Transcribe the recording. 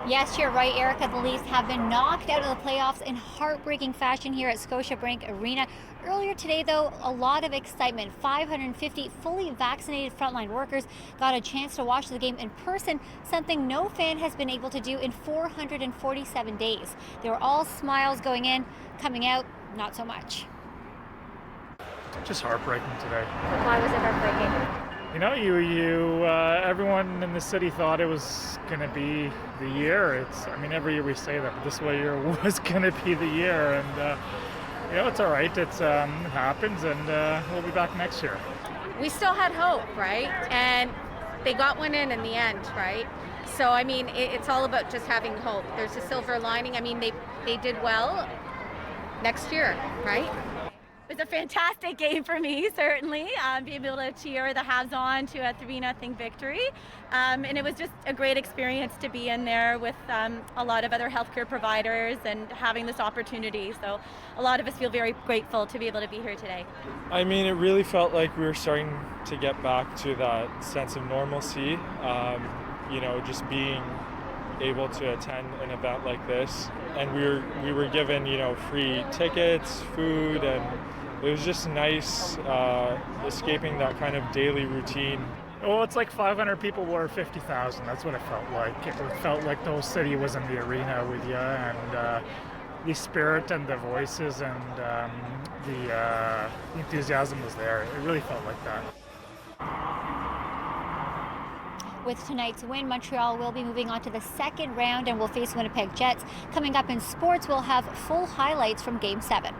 Yes, you're right, Erica. The Leafs have been knocked out of the playoffs in heartbreaking fashion here at Scotiabank Arena. Earlier today, though, a lot of excitement. 550 fully vaccinated frontline workers got a chance to watch the game in person, something no fan has been able to do in 447 days. They were all smiles going in, coming out, not so much. Just heartbreaking today. Why was it heartbreaking? You know, everyone in the city thought it was going to be the year. I mean, every year we say that, but this year was going to be the year. And, it's all right. It happens, and we'll be back next year. We still had hope, right? And they got one in the end, right? So, I mean, it's all about just having hope. There's a silver lining. I mean, they did well next year, right? It was a fantastic game for me, certainly, being able to cheer the Habs on to a 3-0 victory. And it was just a great experience to be in there with a lot of other healthcare providers and having this opportunity. So a lot of us feel very grateful to be able to be here today. I mean, it really felt like we were starting to get back to that sense of normalcy, just being able to attend an event like this. And we were given, free tickets, food, and it was just nice escaping that kind of daily routine. Well, it's like 500 people were 50,000. That's what it felt like. It felt like the whole city was in the arena with you, and the spirit and the voices and the enthusiasm was there. It really felt like that. With tonight's win, Montreal will be moving on to the second round and will face Winnipeg Jets. Coming up in sports, we'll have full highlights from Game 7.